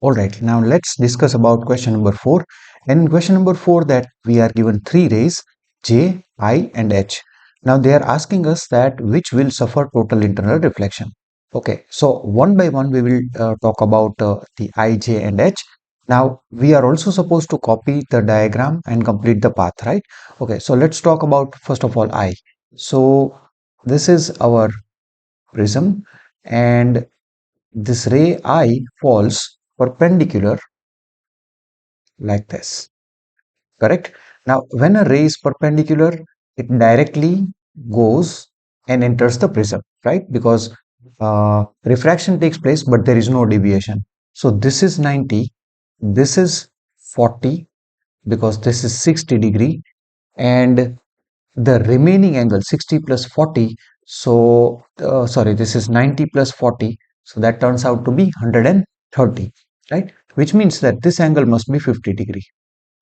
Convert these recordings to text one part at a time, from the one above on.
Alright, now let's discuss about question number 4. And in question number 4 that we are given 3 rays J, I and H. Now they are asking us that which will suffer total internal reflection. Okay, so one by one we will talk about the I, J and H. Now we are also supposed to copy the diagram and complete the path, right? Okay, so let's talk about first of all I. So this is our prism and this ray I falls perpendicular like this, correct? Now when a ray is perpendicular, it directly goes and enters the prism, right? Because refraction takes place but there is no deviation. So this is 90, this is 40 because this is 60 degree, and the remaining angle 60 plus 40, so sorry, this is 90 plus 40, so that turns out to be 130, right? Which means that this angle must be 50 degree.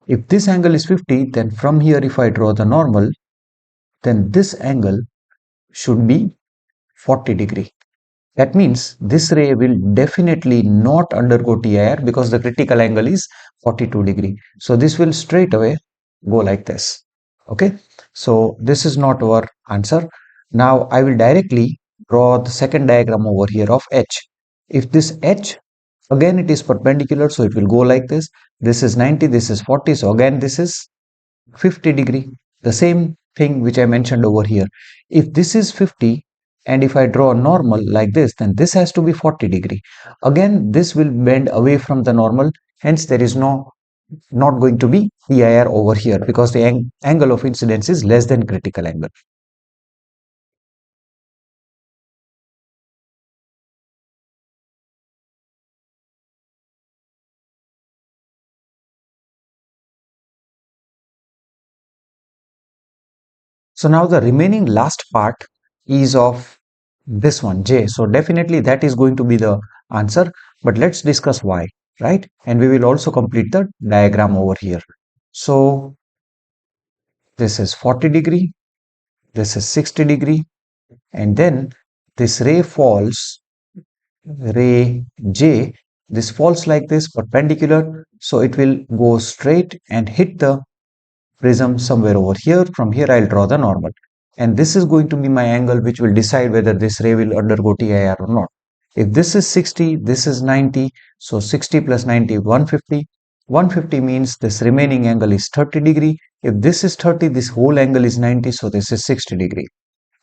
If this angle is 50, then from here if I draw the normal, then this angle should be 40 degree. That means this ray will definitely not undergo TIR because the critical angle is 42 degree. So this will straight away go like this. Okay, so this is not our answer. Now I will directly draw the second diagram over here of H. If this H, again it is perpendicular, so it will go like this. This is 90, this is 40, so again this is 50 degree. The same thing which I mentioned over here. If this is 50 and if I draw a normal like this, then this has to be 40 degree. Again, this will bend away from the normal. Hence, there is not going to be PIR over here because the angle of incidence is less than critical angle. So now the remaining last part is of this one, J. So definitely that is going to be the answer, but let's discuss why, right? And we will also complete the diagram over here. So this is 40 degree, this is 60 degree, and then this ray falls, ray J, this falls like this perpendicular, so it will go straight and hit the prism somewhere over here. From here I'll draw the normal, and this is going to be my angle which will decide whether this ray will undergo TIR or not. If this is 60, this is 90, so 60 plus 90, 150. 150 means this remaining angle is 30 degree. If this is 30, this whole angle is 90, so this is 60 degree.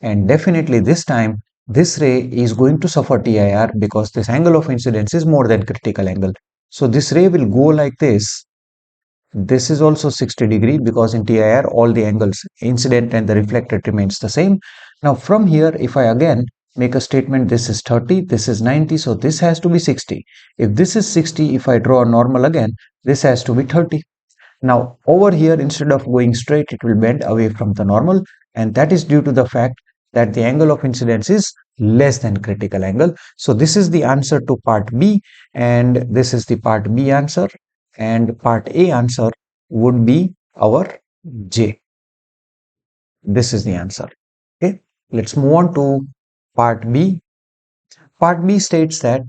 And definitely this time this ray is going to suffer TIR because this angle of incidence is more than critical angle. So this ray will go like this. This is also 60 degree because in TIR all the angles incident and the reflected remains the same. Now from here if I again make a statement, this is 30, this is 90, so this has to be 60. If this is 60, if I draw a normal again, this has to be 30. Now over here instead of going straight, it will bend away from the normal, and that is due to the fact that the angle of incidence is less than critical angle. So this is the answer to part B, and this is the part B answer, and part A answer would be our J. This is the answer. Okay, let's move on to part B. Part B states that,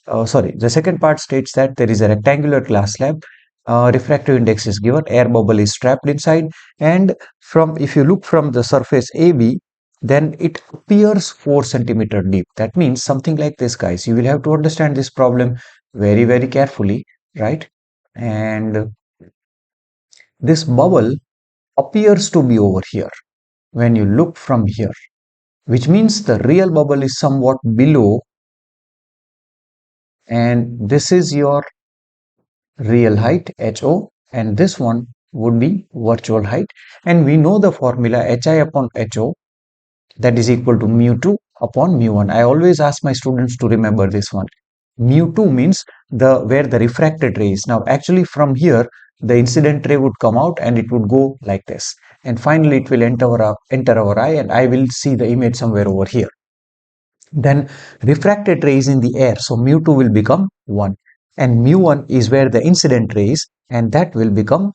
the second part states that there is a rectangular glass slab. Refractive index is given, air bubble is trapped inside, and if you look from the surface AB, then it appears 4 centimeter deep. That means something like this, guys. You will have to understand this problem very, very carefully, right? And this bubble appears to be over here when you look from here, which means the real bubble is somewhat below, and this is your real height HO, and this one would be virtual height, and we know the formula HI upon HO, that is equal to mu2 upon mu1. I always ask my students to remember this one. Mu2 means where the refracted ray is. Now actually from here the incident ray would come out and it would go like this, and finally it will enter our eye, and I will see the image somewhere over here. Then refracted ray is in the air, so mu2 will become 1, and mu1 is where the incident ray is, and that will become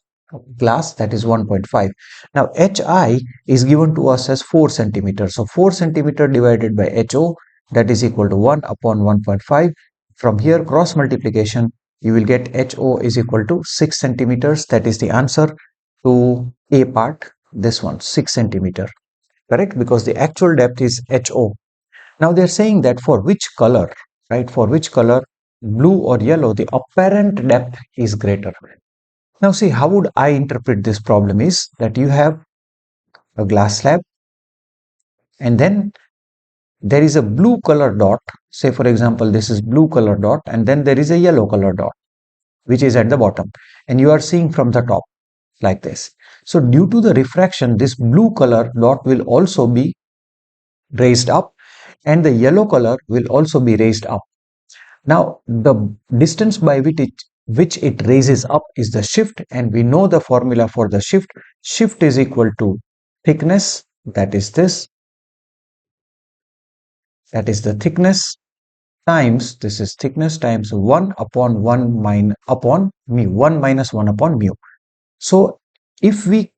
glass, that is 1.5. Now HI is given to us as 4 centimeters, so 4 centimeter divided by HO, that is equal to 1 upon 1.5. From here cross multiplication, you will get HO is equal to 6 centimeters. That is the answer to A part, this one, 6 centimeter. Correct? Because the actual depth is HO. Now they're saying that for which color, right? For which color, blue or yellow, the apparent depth is greater. Now see, how would I interpret this problem is that you have a glass slab and then there is a blue color dot. Say for example, this is blue color dot and then there is a yellow color dot which is at the bottom and you are seeing from the top like this. So due to the refraction, this blue color dot will also be raised up and the yellow color will also be raised up. Now the distance by which it raises up is the shift, and we know the formula for the shift. Shift is equal to thickness, that is this, that is the thickness, times, this is thickness, times 1 upon 1 upon mu, 1 minus 1 upon mu. So if we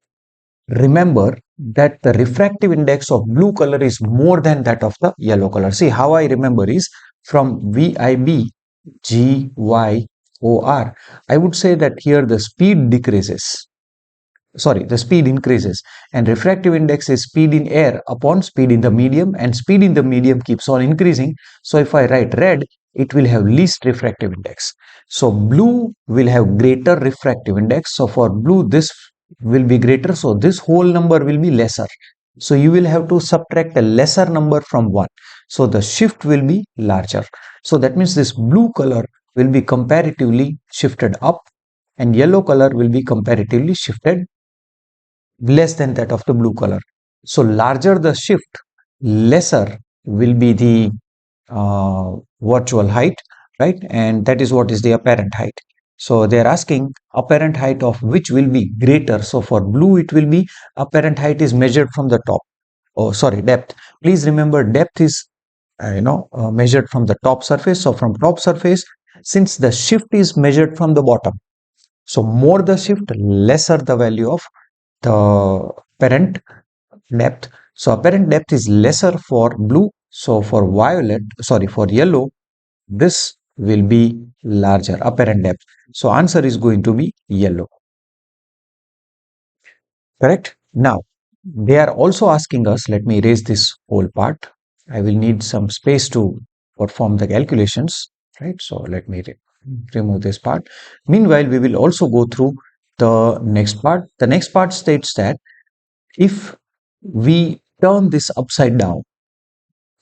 remember that the refractive index of blue color is more than that of the yellow color. See, how I remember is from VIB GYOR, I would say that here the speed decreases. Sorry, the speed increases, and refractive index is speed in air upon speed in the medium, and speed in the medium keeps on increasing. So if I write red, it will have least refractive index. So blue will have greater refractive index. So for blue, this will be greater. So this whole number will be lesser. So you will have to subtract a lesser number from 1. So the shift will be larger. So that means this blue color will be comparatively shifted up and yellow color will be comparatively shifted less than that of the blue color. So larger the shift, lesser will be the virtual height, right? And that is what is the apparent height. So they are asking apparent height of which will be greater. So for blue, it will be apparent height is measured from the top. Oh, sorry, depth. Please remember depth is measured from the top surface. So from top surface, since the shift is measured from the bottom, so more the shift, lesser the value of the apparent depth. So apparent depth is lesser for blue. So for for yellow, this will be larger apparent depth. So answer is going to be yellow. Correct? Now, they are also asking us, let me erase this whole part. I will need some space to perform the calculations, right? So let me remove this part. Meanwhile, we will also go through the next part. The next part states that if we turn this upside down,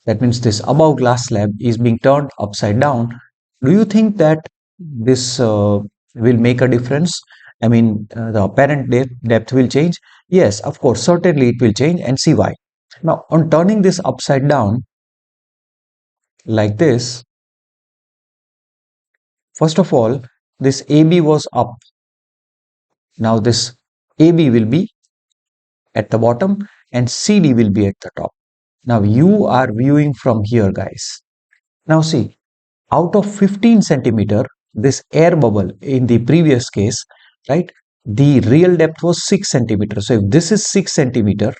that means this above glass slab is being turned upside down, do you think that this will make a difference? I mean, the apparent depth will change? Yes, of course, certainly it will change, and see why. Now, on turning this upside down like this, first of all, this AB was up. Now, this AB will be at the bottom and CD will be at the top. Now, you are viewing from here, guys. Now, see, out of 15 centimeter, this air bubble in the previous case, right, the real depth was 6 centimeter. So if this is 6 centimeter,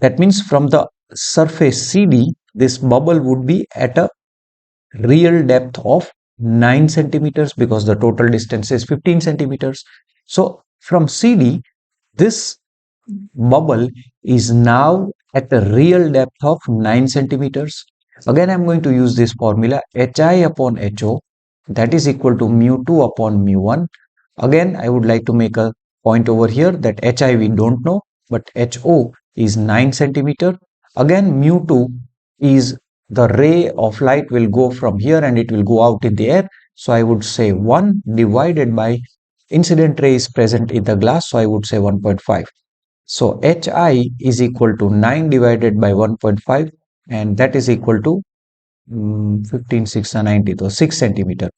that means from the surface CD, this bubble would be at a real depth of 9 centimeters because the total distance is 15 centimeters. So from CD, this bubble is now at a real depth of 9 centimeters. Again, I'm going to use this formula HI upon HO, that is equal to mu2 upon mu1. Again, I would like to make a point over here that HI we don't know, but HO is 9 centimeter. Again, mu2 is the ray of light will go from here and it will go out in the air. So I would say 1 divided by incident ray is present in the glass. So I would say 1.5. So HI is equal to 9 divided by 1.5 and that is equal to 15, 6 and 90, so 6 centimeter.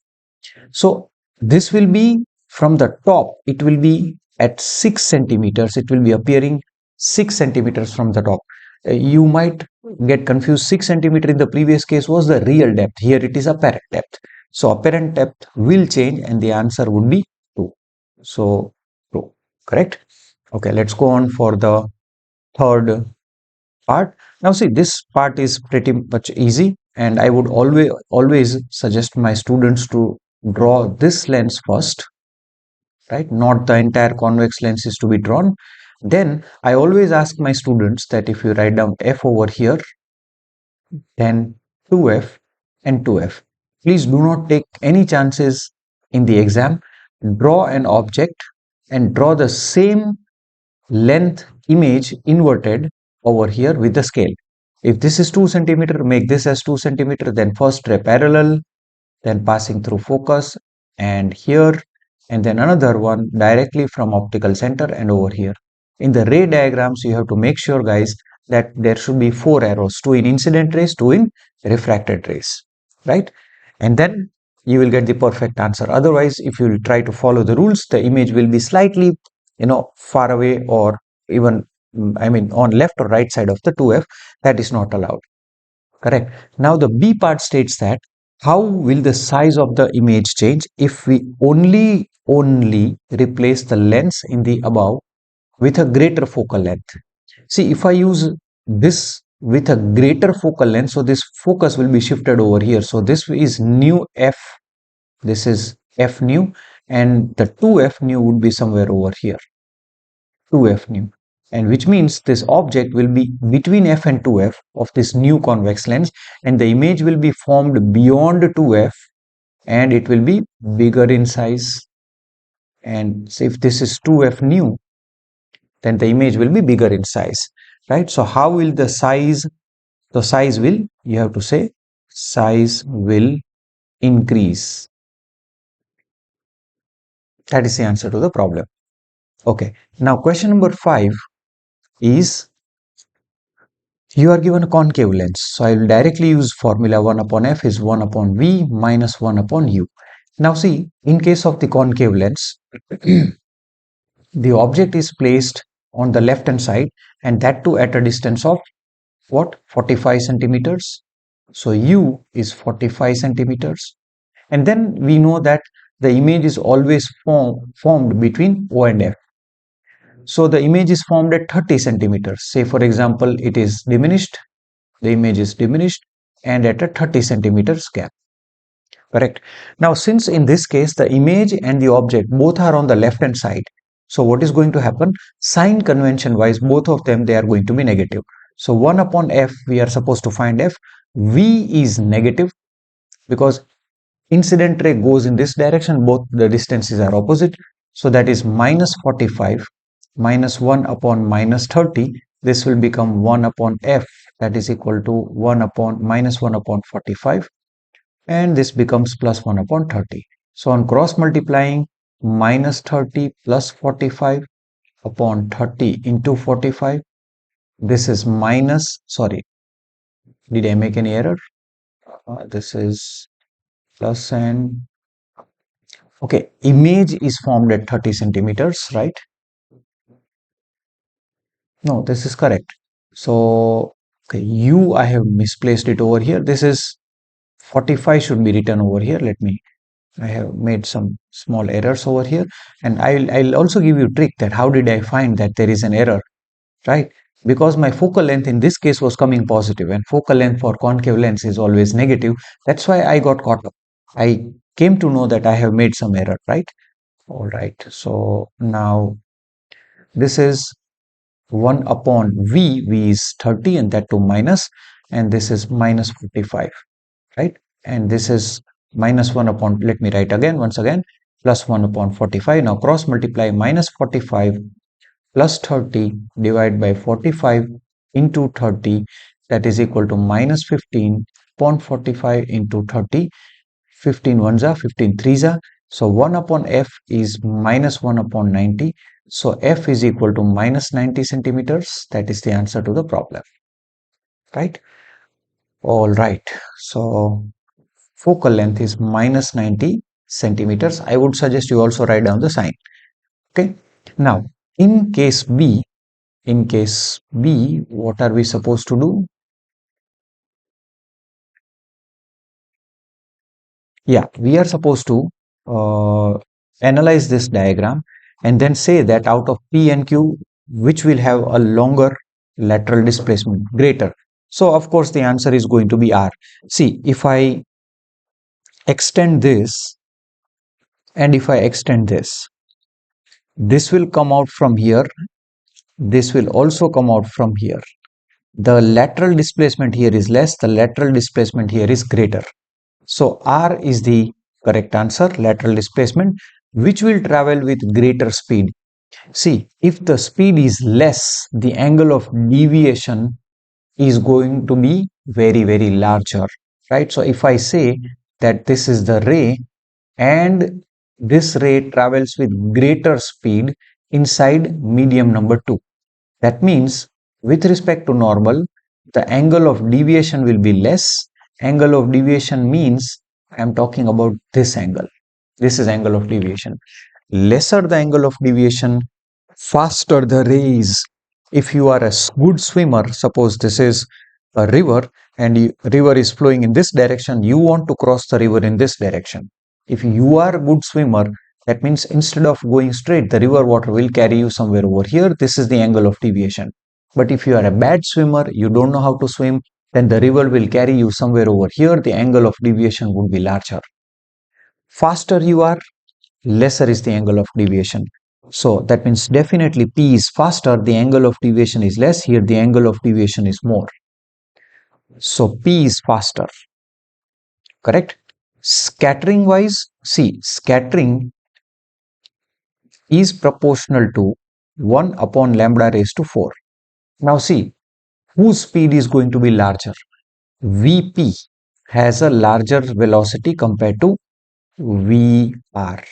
So this will be from the top, it will be at 6 centimeters, it will be appearing 6 centimeters from the top. You might get confused, 6 centimeter in the previous case was the real depth, here it is apparent depth. So apparent depth will change and the answer would be 2. So 2, correct? Okay, let's go on for the third part. Now see, this part is pretty much easy. and I would always suggest my students to draw this lens first, right? Not the entire convex lens is to be drawn. Then I always ask my students that if you write down f over here, then 2f and 2f. Please do not take any chances in the exam. Draw an object and draw the same length image inverted over here with the scale. If this is 2 centimeter, make this as 2 centimeter, then first ray parallel, then passing through focus and here, and then another one directly from optical center and over here. In the ray diagrams, you have to make sure, guys, that there should be 4 arrows, 2 in incident rays, 2 in refracted rays, right? And then you will get the perfect answer. Otherwise, if you will try to follow the rules, the image will be slightly, far away, or even, on left or right side of the 2f. That is not allowed. Correct. Now the B part states that how will the size of the image change if we only replace the lens in the above with a greater focal length. See, if I use this with a greater focal length, so this focus will be shifted over here. So this is new f, this is f new, and the 2f new would be somewhere over here, 2f new, and which means this object will be between f and 2f of this new convex lens, and the image will be formed beyond 2f, and it will be bigger in size. And so if this is 2f new, then the image will be bigger in size, right? So how will the size will, you have to say, size will increase. That is the answer to the problem. Okay, now question number 5 is, you are given a concave lens. So I will directly use formula 1 upon f is 1 upon v minus 1 upon u. Now see, in case of the concave lens, the object is placed on the left hand side, and that too at a distance of what? 45 centimeters. So u is 45 centimeters. And then we know that the image is always formed between O and F. So the image is formed at 30 centimeters. Say for example, it is diminished, the image is diminished, and at a 30 centimeters gap. Correct. Now, since in this case the image and the object both are on the left hand side, so what is going to happen? Sign convention wise, both of them, they are going to be negative. So 1 upon f, we are supposed to find f. V is negative because incident ray goes in this direction, both the distances are opposite. So that is minus 45 minus 1 upon minus 30. This will become 1 upon f, that is equal to 1 upon minus 1 upon 45, and this becomes plus 1 upon 30. So on cross multiplying, minus 30 plus 45 upon 30 into 45, this is minus, sorry, did I make any error? This is plus, and okay, image is formed at 30 centimeters, right? No, this is correct. So okay, u, I have misplaced it over here. This is 45 should be written over here. I have made some small errors over here, and I'll also give you a trick that how did I find that there is an error, right? Because my focal length in this case was coming positive, and focal length for concave lens is always negative. That's why I got caught up. I came to know that I have made some error, right? All right. So now this is 1 upon v, v is 30 and that to minus, and this is minus 45, right? And this is minus 1 upon, let me write again, once again, plus 1 upon 45. Now cross multiply minus 45 plus 30 divided by 45 into 30, that is equal to minus 15 upon 45 into 30. 15 ones are 15 threes are. So 1 upon f is minus 1 upon 90. So f is equal to minus 90 centimeters. That is the answer to the problem, right? All right. So focal length is minus 90 centimeters. I would suggest you also write down the sign. Okay. Now, in case B, what are we supposed to do? Yeah, we are supposed to analyze this diagram and then say that out of P and Q, which will have a longer lateral displacement, greater. So of course the answer is going to be R. See, if I extend this and if I extend this will come out from here. This will also come out from here. The lateral displacement here is less. The lateral displacement here is greater. So R is the correct answer, lateral displacement, which will travel with greater speed. See, if the speed is less, the angle of deviation is going to be very, very larger, right? So if I say that this is the ray and this ray travels with greater speed inside medium number 2. That means with respect to normal, the angle of deviation will be less. Angle of deviation means I am talking about this angle. This is angle of deviation. Lesser the angle of deviation, faster the ray is. If you are a good swimmer, suppose this is a river and river is flowing in this direction, you want to cross the river in this direction. If you are a good swimmer, that means instead of going straight, the river water will carry you somewhere over here. This is the angle of deviation. But if you are a bad swimmer, you don't know how to swim, then the river will carry you somewhere over here. The angle of deviation would be larger. Faster you are, lesser is the angle of deviation. So that means definitely P is faster, the angle of deviation is less. Here the angle of deviation is more. So P is faster. Correct? Scattering wise, see, scattering is proportional to 1 upon lambda raised to 4. Now see, whose speed is going to be larger? Vp has a larger velocity compared to Vr.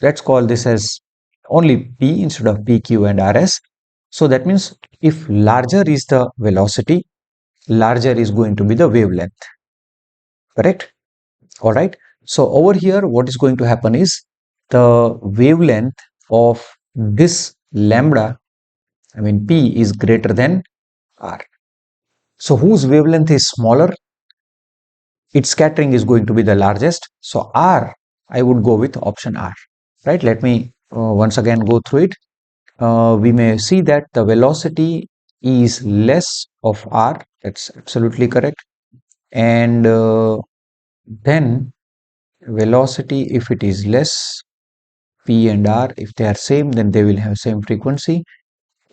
Let's call this as only P instead of PQ and RS. So that means if larger is the velocity, larger is going to be the wavelength. Correct? All right. So over here, what is going to happen is the wavelength of this lambda, I mean P, is greater than R. So whose wavelength is smaller? Its scattering is going to be the largest. So R, I would go with option R. Right? Let me once again go through it. We may see that the velocity is less of R. That's absolutely correct. And then velocity, if it is less, P and R, if they are same, then they will have same frequency.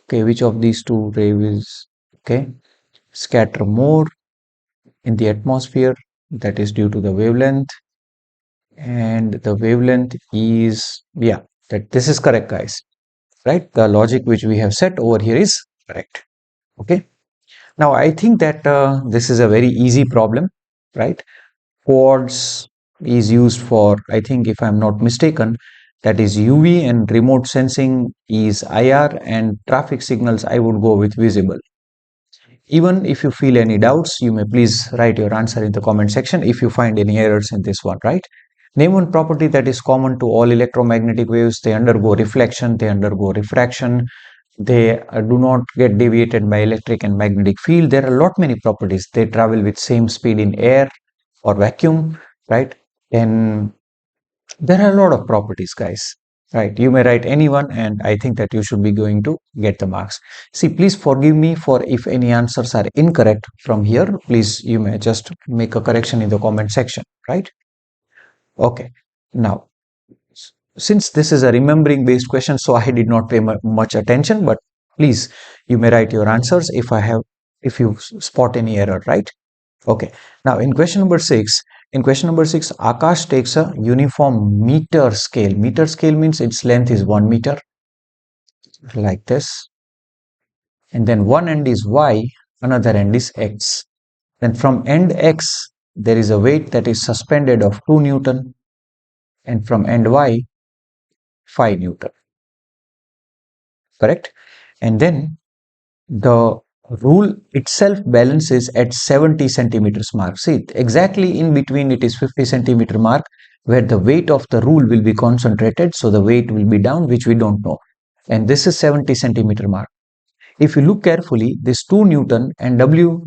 Okay, which of these two rays, okay, scatter more in the atmosphere? That is due to the wavelength. And the wavelength is, yeah, that this is correct, guys. Right? The logic which we have set over here is correct. Okay. Now, I think that this is a very easy problem, right? Quartz is used for, I think, if I'm not mistaken, that is UV, and remote sensing is IR, and traffic signals I would go with visible. Even if you feel any doubts, you may please write your answer in the comment section if you find any errors in this one, right? Name one property that is common to all electromagnetic waves. They undergo reflection, they undergo refraction, they do not get deviated by electric and magnetic field. There are a lot many properties. They travel with same speed in air or vacuum, right? Then there are a lot of properties, guys, right? You may write anyone, and I think that you should be going to get the marks. See, please forgive me for if any answers are incorrect from here. Please, you may just make a correction in the comment section, right? Okay. Now, since this is a remembering based question, so I did not pay much attention, but please, you may write your answers if you spot any error, right? Okay. Now, in question number 6, Akash takes a uniform meter scale. Meter scale means its length is 1 meter, like this. And then one end is Y, another end is X. Then from end X, there is a weight that is suspended of 2 Newton. And from end Y, 5 Newton. Correct? And then the rule itself balances at 70 centimeters mark. See, exactly in between it is 50 centimeter mark where the weight of the rule will be concentrated. So the weight will be down, which we don't know. And this is 70 centimeter mark. If you look carefully, this 2 Newton and W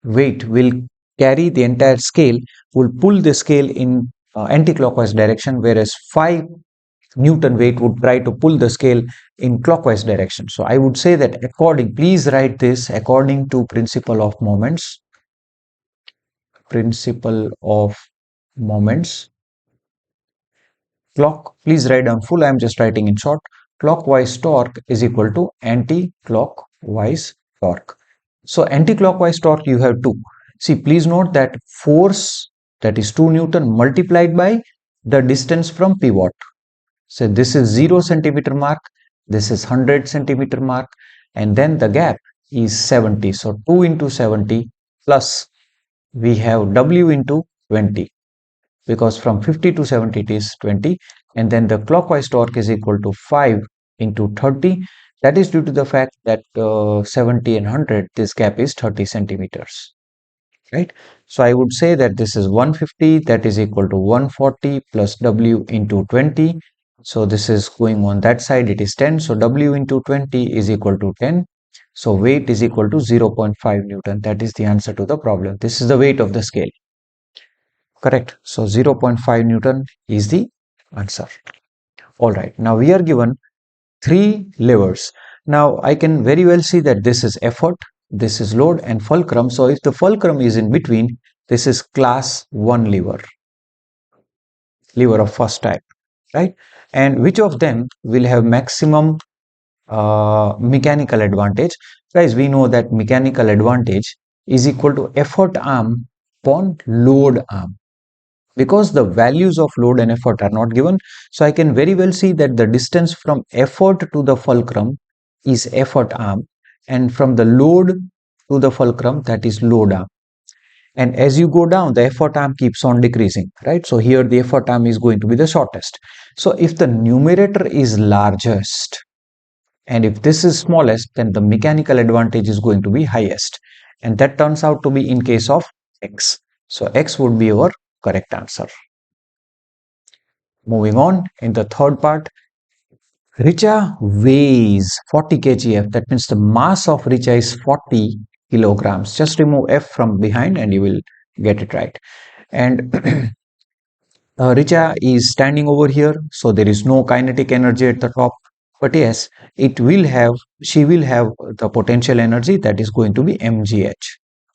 weight will carry the entire scale, will pull the scale in anti-clockwise direction, whereas 5 Newton weight would try to pull the scale in clockwise direction. So I would say that please write this according to principle of moments, please write down full, I am just writing in short. Clockwise torque is equal to anti-clockwise torque. So anti-clockwise torque you have 2. See, please note that force, that is 2 Newton multiplied by the distance from pivot. So this is 0 centimeter mark, this is 100 centimeter mark, and then the gap is 70. So 2 into 70 plus we have W into 20, because from 50 to 70 it is 20, and then the clockwise torque is equal to 5 into 30. That is due to the fact that 70 and 100, this gap is 30 centimeters, right? So I would say that this is 150, that is equal to 140 plus W into 20. So this is going on that side, it is 10. So W into 20 is equal to 10. So weight is equal to 0.5 Newton. That is the answer to the problem. This is the weight of the scale. Correct. So 0.5 Newton is the answer. All right. Now we are given 3 levers. Now I can very well see that this is effort, this is load, and fulcrum. So if the fulcrum is in between, this is class 1 lever of first type, right? And which of them will have maximum mechanical advantage? Guys, we know that mechanical advantage is equal to effort arm upon load arm. Because the values of load and effort are not given, so I can very well see that the distance from effort to the fulcrum is effort arm, and from the load to the fulcrum, that is load arm. And as you go down, the effort arm keeps on decreasing, right? So here the effort arm is going to be the shortest. So if the numerator is largest and if this is smallest, then the mechanical advantage is going to be highest, and that turns out to be in case of X. So X would be our correct answer. Moving on, in the third part, richa weighs 40 kgf. That means the mass of richa is 40 kilograms. Just remove F from behind and you will get it right. And richa is standing over here, so there is no kinetic energy at the top. But yes, she will have the potential energy, that is going to be mgh.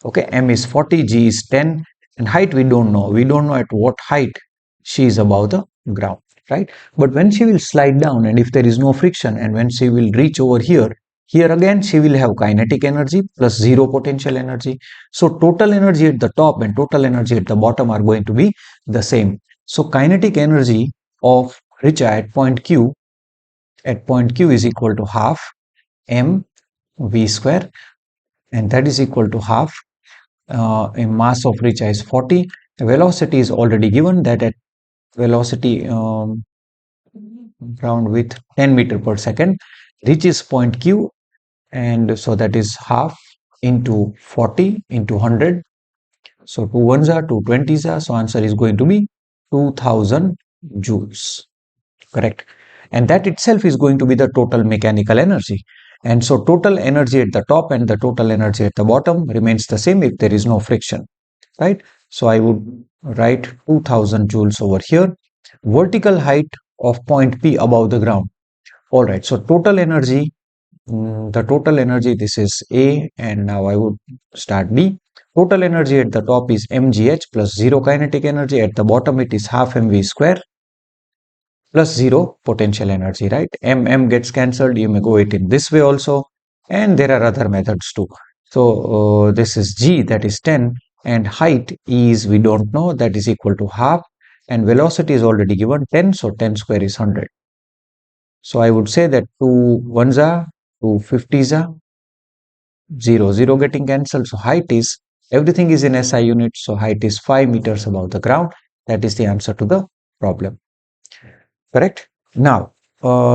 Okay, m is 40, g is 10, and height we don't know. We don't know at what height she is above the ground, right? But when she will slide down, and if there is no friction, and when she will reach over here, here again she will have kinetic energy plus 0 potential energy. So total energy at the top and total energy at the bottom are going to be the same. So kinetic energy of richa at point Q is equal to half m v square, and that is equal to half a mass of richa is 40. Velocity is already given, that at velocity round with 10 meter per second reaches point Q, and so that is half into 40 into 100. So 2 ones are 2 20s are, so answer is going to be 2000 joules. Correct. And that itself is going to be the total mechanical energy. And so total energy at the top and the total energy at the bottom remains the same if there is no friction, right? So I would write 2000 joules over here. Vertical height of point P above the ground. All right, so total energy, the total energy, this is A, and now I would start B. Total energy at the top is mgh plus 0 kinetic energy. At the bottom it is half mv square plus 0 potential energy, right? M gets cancelled. You may go it in this way also, and there are other methods too. So this is G, that is 10, and height is, we don't know, that is equal to half, and velocity is already given 10, so 10 square is 100. So I would say that 2 ones are 2 50s are 0 getting cancelled. So height is, everything is in SI units, so height is 5 meters above the ground. That is the answer to the problem. Correct. Now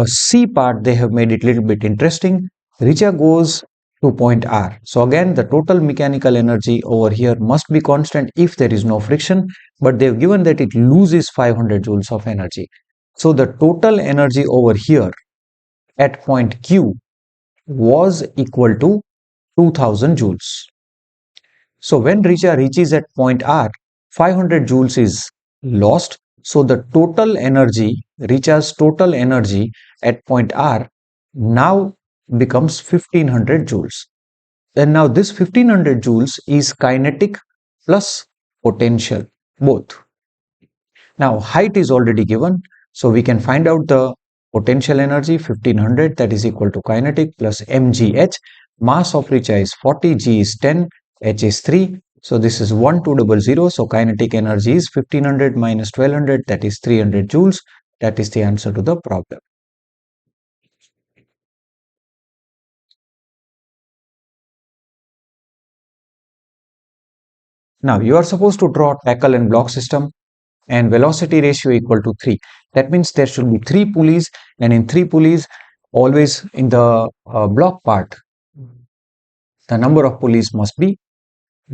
C part, they have made it a little bit interesting. Richa goes to point R. So again, the total mechanical energy over here must be constant if there is no friction, but they've given that it loses 500 joules of energy. So the total energy over here at point Q was equal to 2000 joules. So when richa reaches at point R, 500 joules is lost. So the total energy richa's total energy at point R now becomes 1500 joules. And now this 1500 joules is kinetic plus potential, both. Now height is already given, so we can find out the potential energy 1500, that is equal to kinetic plus mgh. Mass of richa is 40, g is 10, h is 3. So this is 1200. So kinetic energy is 1500 minus 1200, that is 300 joules. That is the answer to the problem. Now you are supposed to draw tackle and block system and velocity ratio equal to 3. That means there should be 3 pulleys, and in 3 pulleys, always in the block part, the number of pulleys must be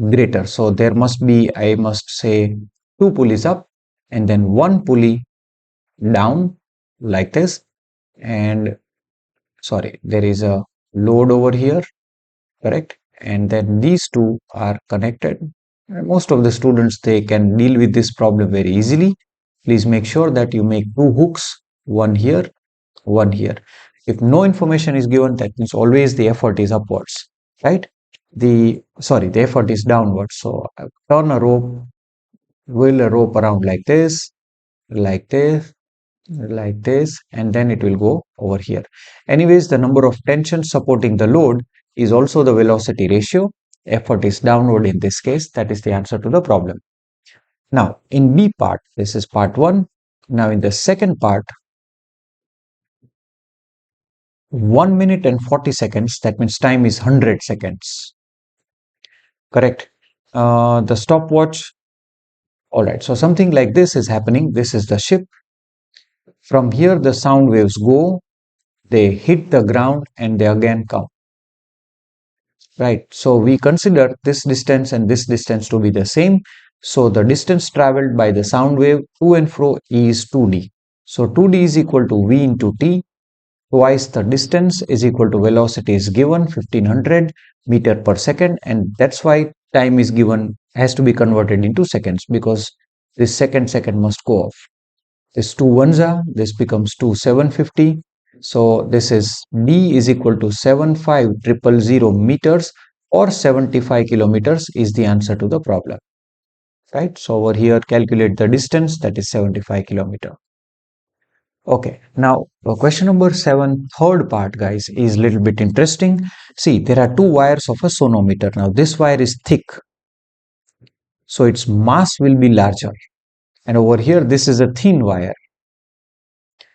greater. So there must be, I must say, 2 pulleys up and then 1 pulley down like this. And sorry, there is a load over here, correct? And then these two are connected. And most of the students, they can deal with this problem very easily. Please make sure that you make 2 hooks, one here, one here. If no information is given, that means always the effort is upwards, right? The effort is downwards. So turn a rope, wheel a rope around like this, like this, like this, and then it will go over here. Anyways, the number of tensions supporting the load is also the velocity ratio. Effort is downward in this case. That is the answer to the problem. Now, in B part, this is part 1. Now, in the second part, 1 minute and 40 seconds, that means time is 100 seconds. Correct. The stopwatch. All right. So something like this is happening. This is the ship. From here, the sound waves go, they hit the ground, and they again come. Right. So we consider this distance and this distance to be the same. So the distance traveled by the sound wave to and fro is 2d. So 2d is equal to v into t. Twice the distance is equal to velocity is given 1500 meter per second, and that's why time is given, has to be converted into seconds, because this second must go off. This 2 ones are, this becomes 750. So this is d is equal to 75000 meters or 75 kilometers is the answer to the problem. Right. So over here, calculate the distance, that is 75 kilometer. Okay, now question number 7, third part, guys, is a little bit interesting. See, there are 2 wires of a sonometer. Now this wire is thick, so its mass will be larger. And over here, this is a thin wire,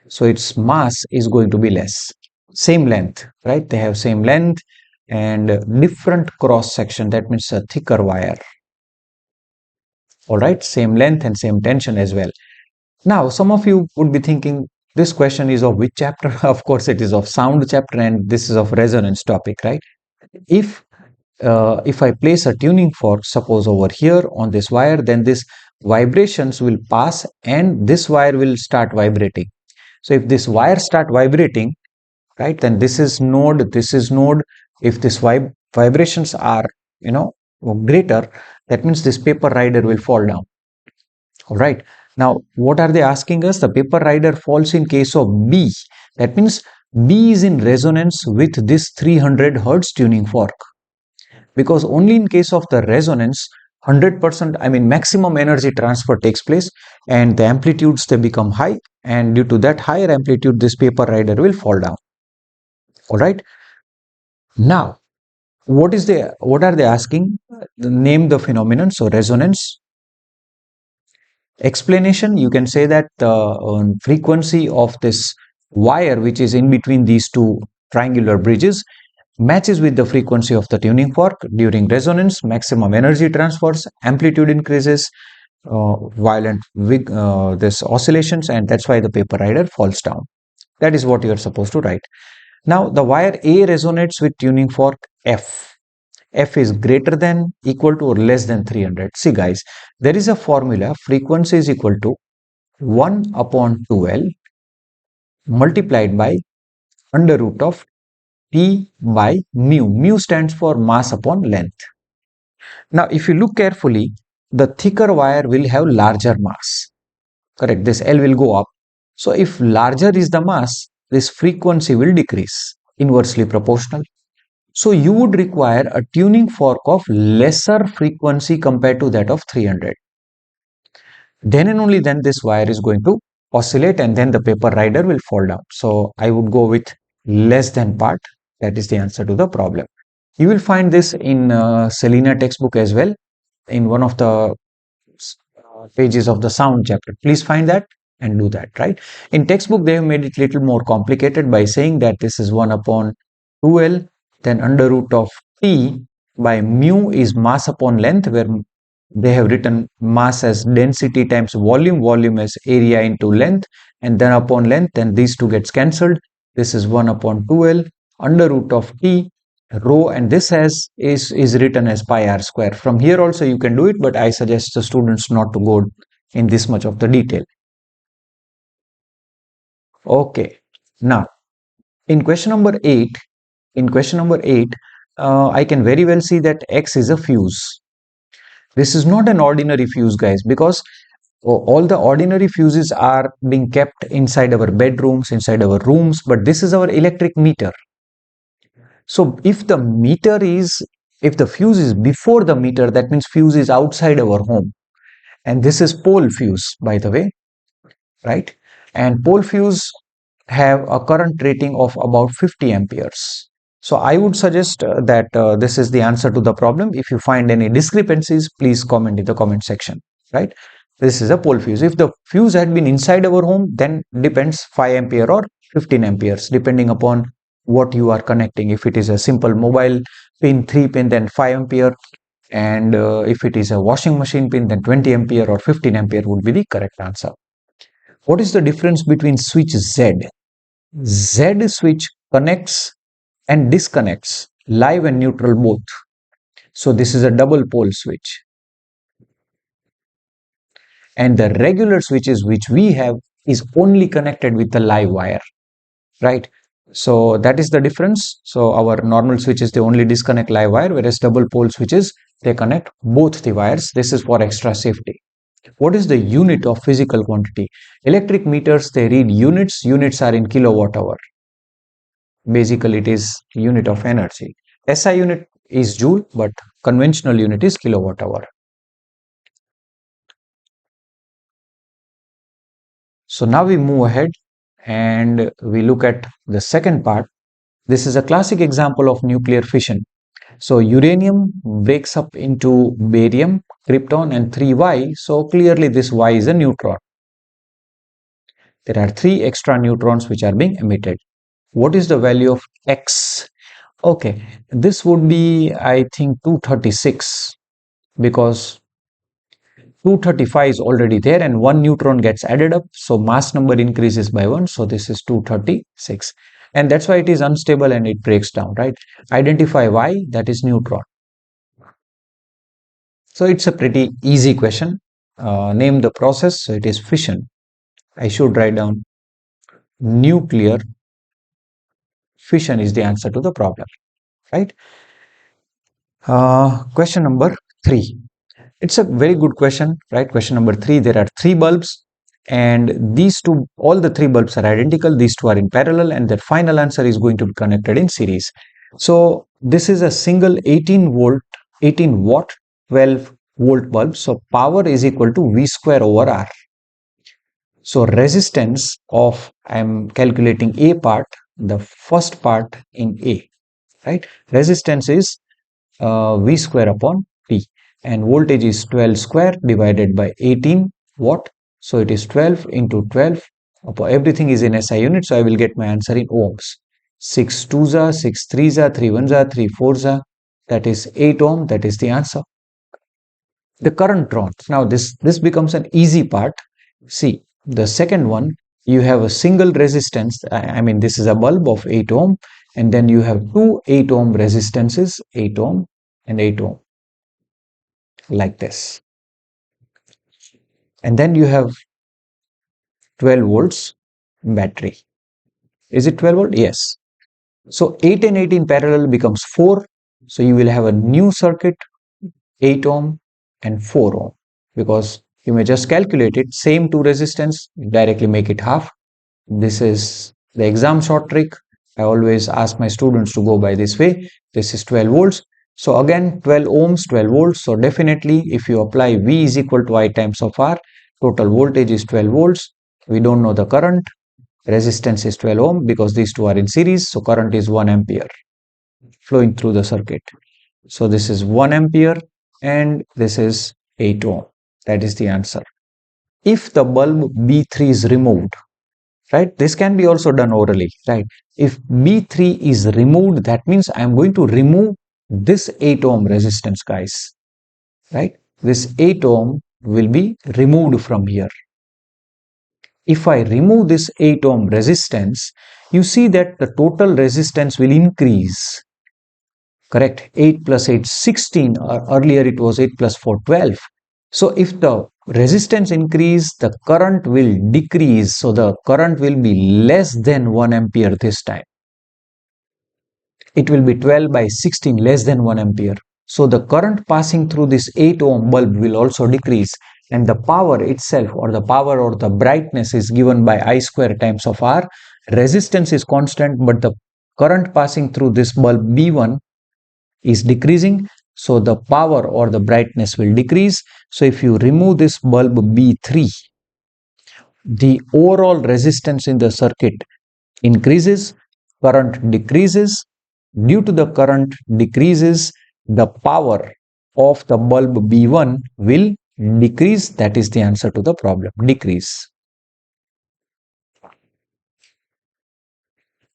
so its mass is going to be less. Same length, right? They have same length and different cross section. That means a thicker wire. All right, same length and same tension as well. Now, some of you would be thinking, this question is of which chapter? Of course, it is of sound chapter, and this is of resonance topic, right? If I place a tuning fork, suppose over here on this wire, then this vibrations will pass and this wire will start vibrating. So if this wire start vibrating, right, then this is node, this is node. If this vibrations are, greater, that means this paper rider will fall down. All right. Now, what are they asking us? The paper rider falls in case of B. That means B is in resonance with this 300 Hertz tuning fork. Because only in case of the resonance, 100%, I mean maximum energy transfer takes place, and the amplitudes, they become high, and due to that higher amplitude, this paper rider will fall down. All right. Now, what are they asking? Name the phenomenon. So resonance. Explanation, you can say that the frequency of this wire, which is in between these 2 triangular bridges, matches with the frequency of the tuning fork. During resonance, maximum energy transfers, amplitude increases, violent this oscillations, and that's why the paper rider falls down. That is what you are supposed to write. Now, the wire A resonates with tuning fork F. F is greater than, equal to, or less than 300. See, guys, there is a formula. Frequency is equal to 1 upon 2L multiplied by under root of P by mu. Mu stands for mass upon length. Now, if you look carefully, the thicker wire will have larger mass. Correct. This L will go up. So if larger is the mass, this frequency will decrease, inversely proportional. So you would require a tuning fork of lesser frequency compared to that of 300. Then and only then this wire is going to oscillate, and then the paper rider will fall down. So I would go with less than part. That is the answer to the problem. You will find this in Selena textbook as well, in one of the pages of the sound chapter. Please find that and do that, right? In textbook, they have made it little more complicated by saying that this is 1 upon 2L, then under root of T by mu is mass upon length, where they have written mass as density times volume as area into length, and then upon length, then these two gets cancelled. This is 1 upon 2L under root of T rho, and this is written as pi r square. From here also you can do it, but I suggest the students not to go in this much of the detail. Okay, now in question number 8, I can very well see that X is a fuse. This is not an ordinary fuse, guys, because all the ordinary fuses are being kept inside our bedrooms, inside our rooms, but this is our electric meter. So if the fuse is before the meter, that means fuse is outside our home. And this is pole fuse, by the way, right? And pole fuse have a current rating of about 50 amperes. So I would suggest that this is the answer to the problem. If you find any discrepancies, please comment in the comment section, right? This is a pole fuse. If the fuse had been inside our home, then depends 5 ampere or 15 amperes, depending upon what you are connecting. If it is a simple mobile pin, 3 pin, then 5 ampere. And if it is a washing machine pin, then 20 ampere or 15 ampere would be the correct answer. What is the difference between switch Z? Z switch connects and disconnects live and neutral both. So this is a double pole switch. And the regular switches which we have is only connected with the live wire, right? So that is the difference. So our normal switches, they only disconnect live wire, whereas double pole switches, they connect both the wires. This is for extra safety. What is the unit of physical quantity? Electric meters, they read units. Units are in kilowatt hour. Basically, it is unit of energy. SI unit is joule, but conventional unit is kilowatt hour. So now we move ahead and we look at the second part. This is a classic example of nuclear fission. So uranium breaks up into barium, krypton, and 3Y. So clearly this Y is a neutron. There are 3 extra neutrons which are being emitted. What is the value of X? Okay, this would be, I think, 236, because 235 is already there and 1 neutron gets added up. So mass number increases by 1. So this is 236. And that's why it is unstable and it breaks down, right? Identify Y, that is neutron. So it's a pretty easy question. Name the process. So it is fission. I should write down nuclear fission is the answer to the problem, right? Question number 3. It's a very good question, right? Question number 3, there are 3 bulbs and these two, all the 3 bulbs are identical. These two are in parallel and their final answer is going to be connected in series. So this is a single 18 watt, 12 volt bulb. So power is equal to V square over R. So resistance of, I am calculating A part, the first part in A, right? Resistance is V square upon T, and voltage is 12 square divided by 18 watt. So it is 12 into 12. Everything is in SI unit, so I will get my answer in ohms. 6 2s are 6 3s are 3 1s are 3 4s are, that is 8 ohm. That is the answer. The current drawn. Now this becomes an easy part. See, the second one, you have a single resistance. I mean, this is a bulb of 8 ohm, and then you have 2 8 ohm resistances, 8 ohm and 8 ohm, like this. And then you have 12 volts battery. Is it 12 volt? Yes. So 8 and 8 in parallel becomes 4. So you will have a new circuit, 8 ohm and 4 ohm, because you may just calculate it, same 2 resistance, directly make it half. This is the exam short trick. I always ask my students to go by this way. This is 12 volts. So again 12 ohms, 12 volts. So definitely if you apply V is equal to I times of R, total voltage is 12 volts. We don't know the current. Resistance is 12 ohm because these two are in series. So current is 1 ampere flowing through the circuit. So this is 1 ampere and this is 8 ohm. That is the answer. If the bulb B3 is removed, right, this can be also done orally, right? If B3 is removed, that means I am going to remove this 8 ohm resistance, guys, right? This 8 ohm will be removed from here. If I remove this 8 ohm resistance, you see that the total resistance will increase. Correct? 8 plus 8, 16. Earlier it was 8 plus 4, 12. So if the resistance increase, the current will decrease. So the current will be less than 1 ampere this time. It will be 12 by 16, less than 1 ampere. So the current passing through this 8 ohm bulb will also decrease, and the power itself, or the power or the brightness, is given by I square times of R. Resistance is constant, but the current passing through this bulb B1 is decreasing, so the power or the brightness will decrease. So if you remove this bulb B3, the overall resistance in the circuit increases, current decreases. Due to the current decreases, the power of the bulb B1 will decrease. That is the answer to the problem, decrease.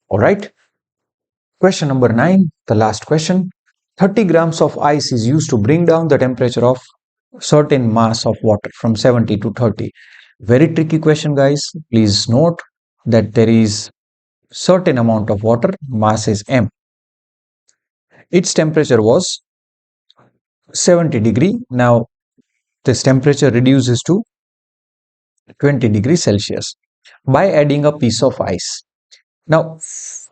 All right. Question number 9, the last question. 30 grams of ice is used to bring down the temperature of certain mass of water from 70 to 30. Very tricky question, guys. Please note that there is certain amount of water, mass is m. Its temperature was 70 degree. Now this temperature reduces to 20 degrees Celsius by adding a piece of ice. Now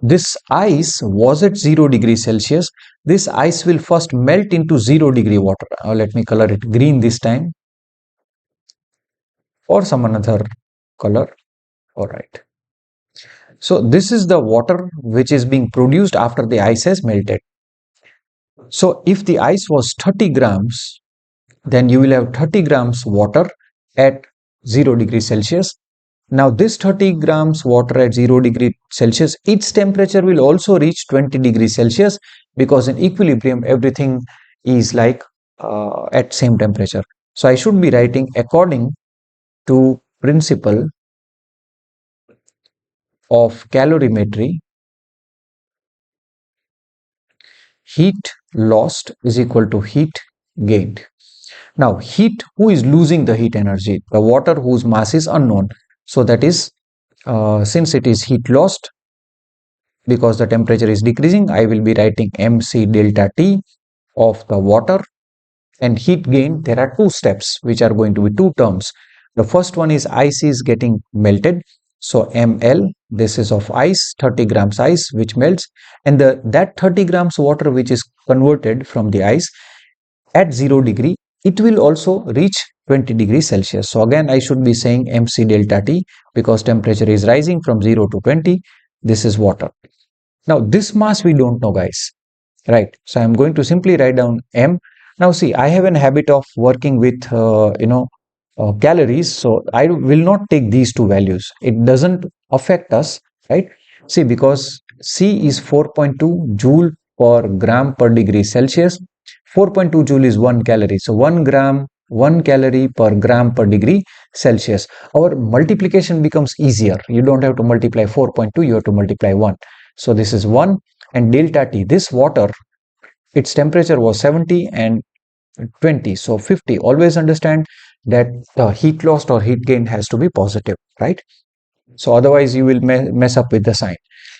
this ice was at 0 degrees Celsius. This ice will first melt into 0 degree water. Let me color it green this time, or some another color. All right. So this is the water which is being produced after the ice has melted. So if the ice was 30 grams, then you will have 30 grams water at 0 degrees Celsius. Now this 30 grams water at 0 degree Celsius, its temperature will also reach 20 degrees Celsius, because in equilibrium everything is like at same temperature. So I should be writing according to principle of calorimetry, heat lost is equal to heat gained. Now heat, who is losing the heat energy? The water whose mass is unknown. So that is, since it is heat lost, because the temperature is decreasing, I will be writing mc delta T of the water. And heat gain, there are two steps which are going to be two terms. The first one is ice is getting melted. So ml, this is of ice, 30 grams ice which melts, and that 30 grams water which is converted from the ice at 0 degree, it will also reach 20 degrees Celsius. So again I should be saying mc delta T, because temperature is rising from 0 to 20. This is water. Now this mass we don't know, guys, right? So I'm going to simply write down m. Now see, I have a habit of working with calories, so I will not take these two values. It doesn't affect us, right? See, because C is 4.2 joule per gram per degree Celsius. 4.2 joule is 1 calorie. So 1 gram, 1 calorie per gram per degree Celsius. Our multiplication becomes easier. You don't have to multiply 4.2, you have to multiply 1. So this is 1, and delta T, this water, its temperature was 70 and 20, so 50. Always understand that the heat lost or heat gain has to be positive, right? So otherwise you will mess up with the sign.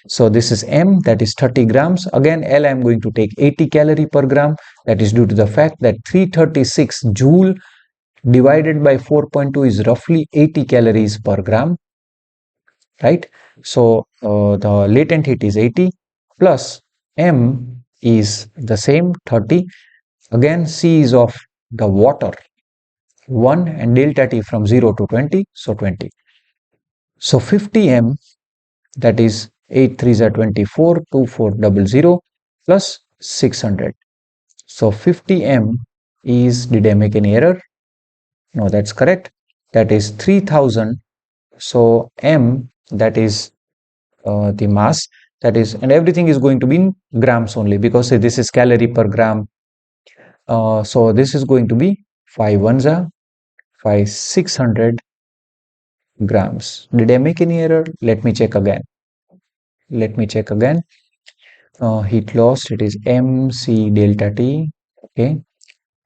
So this is m, that is 30 grams. Again L, I am going to take 80 calorie per gram. That is due to the fact that 336 joule divided by 4.2 is roughly 80 calories per gram, right? So the latent heat is 80 plus m is the same 30. Again C is of the water 1, and delta T from 0 to 20, so 20. So 50m, that is 8 3s are 24, 2400 plus 600. So 50m is, did I make any error? No, that's correct. That is 3000. So m, that is the mass, that is, and everything is going to be in grams only, because this is calorie per gram. So this is going to be 5 ones are 5 600 grams. Did I make any error? Let me check again. Heat loss, it is mc delta t. Okay,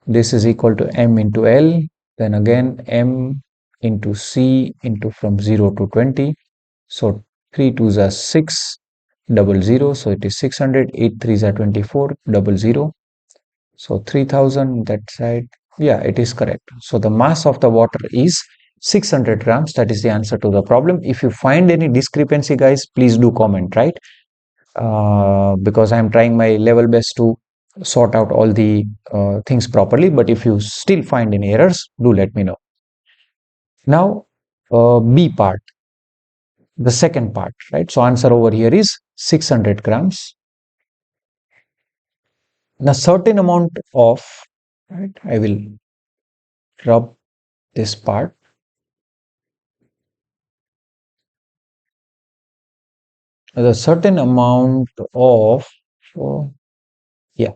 this is equal to m into L, then again m into C into from 0 to 20. So 3 2s are 6 00, so it is 600. 8 3s are 24 00. So 3000 that side. Yeah, it is correct. So the mass of the water is 600 grams. That is the answer to the problem. If you find any discrepancy, guys, please do comment, right? Because I'm trying my level best to sort out all the things properly. But if you still find any errors, do let me know. Now, B part, the second part, right? So answer over here is 600 grams. Now, certain amount of, right? I will rub this part. The certain amount of, yeah,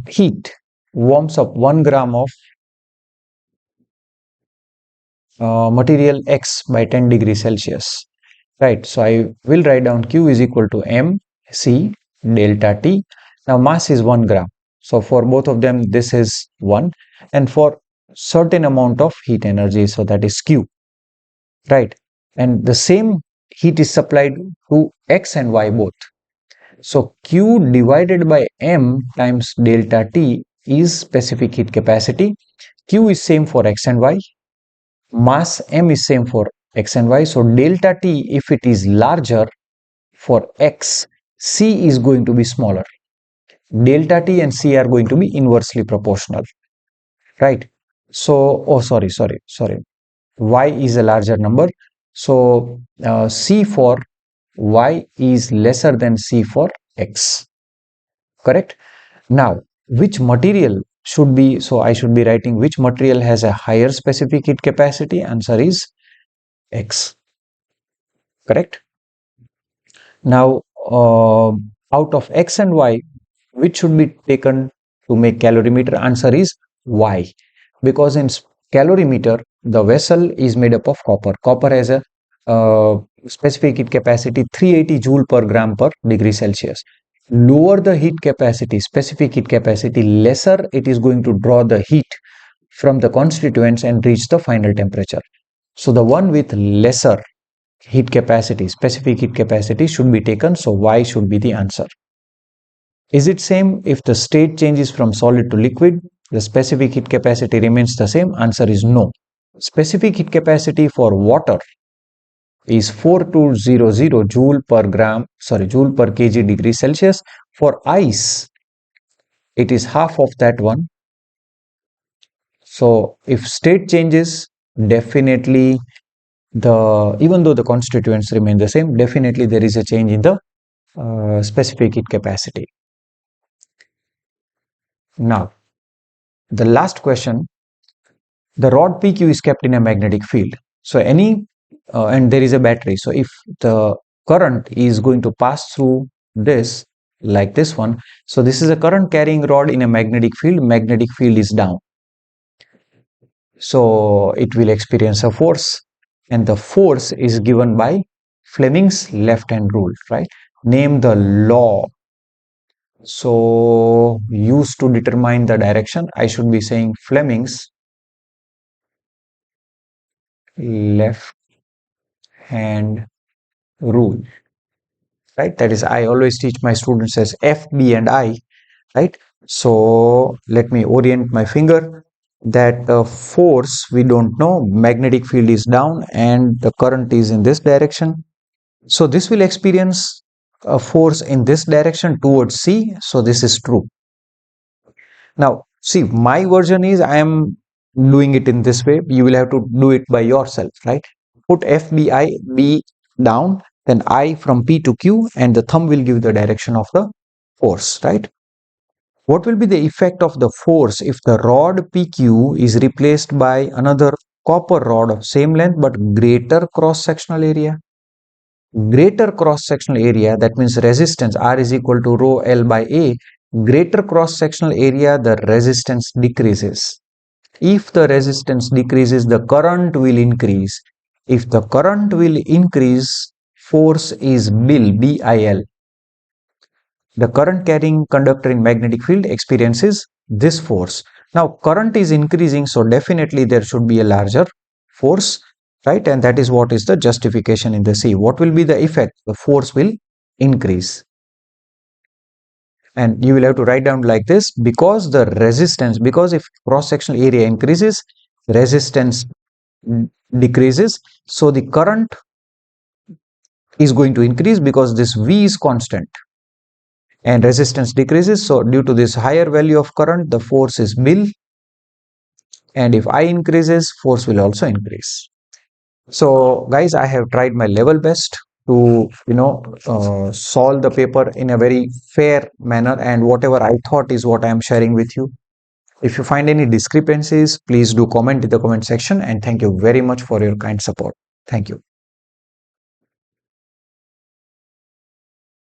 heat warms up 1 gram of material X by 10 degrees Celsius. Right, so I will write down Q is equal to mc delta T. Now mass is 1 gram. So for both of them, this is 1. And for certain amount of heat energy, so that is Q. Right, and the same heat is supplied to X and Y both. So Q divided by M times delta T is specific heat capacity. Q is same for X and Y. Mass M is same for X and Y. So delta T, if it is larger for X, C is going to be smaller. Delta T and C are going to be inversely proportional. Right. So, oh, sorry. Y is a larger number. So C for Y is lesser than C for X. Correct? Now, which material should be, so I should be writing which material has a higher specific heat capacity? Answer is X. Correct? Now, out of X and Y, which should be taken to make calorimeter? Answer is Y. Because in calorimeter, the vessel is made up of copper. Copper has a specific heat capacity 380 joule per gram per degree Celsius. Lower the heat capacity, specific heat capacity, lesser it is going to draw the heat from the constituents and reach the final temperature. So the one with lesser heat capacity, specific heat capacity should be taken. So Y should be the answer. Is it same if the state changes from solid to liquid? The specific heat capacity remains the same. Answer is no. Specific heat capacity for water is 4200 joule per kg degree Celsius. For ice, it is half of that one. So if state changes, definitely even though the constituents remain the same, definitely there is a change in the specific heat capacity. Now, the last question, the rod PQ is kept in a magnetic field. So and there is a battery. So if the current is going to pass through this, like this one, so this is a current carrying rod in a magnetic field is down. So it will experience a force, and the force is given by Fleming's left hand rule, right? Name the law. So used to determine the direction, I should be saying Fleming's left hand rule, right? That is, I always teach my students as F, B, and I, right? So let me orient my finger. That force we don't know, magnetic field is down and the current is in this direction. So this will experience a force in this direction towards C. So this is true. Now, see, my version is I am doing it in this way. You will have to do it by yourself, right? put FBI B down, then I from P to Q, and the thumb will give the direction of the force, right? What will be the effect of the force if the rod PQ is replaced by another copper rod of same length but greater cross-sectional area? Greater cross-sectional area, that means resistance R is equal to rho L by A. Greater cross-sectional area, the resistance decreases. If the resistance decreases, the current will increase. If the current will increase, force is BIL. The current carrying conductor in magnetic field experiences this force. Now current is increasing, so definitely there should be a larger force, right? And that is what is the justification in the C. What will be the effect? The force will increase. And you will have to write down like this, because the resistance, because if cross-sectional area increases, resistance decreases, so the current is going to increase because this V is constant and resistance decreases. So due to this higher value of current, the force is BIL, and if I increases, force will also increase. So guys, I have tried my level best to solve the paper in a very fair manner, and whatever I thought is what I am sharing with you. If you find any discrepancies, please do comment in the comment section, and thank you very much for your kind support. Thank you.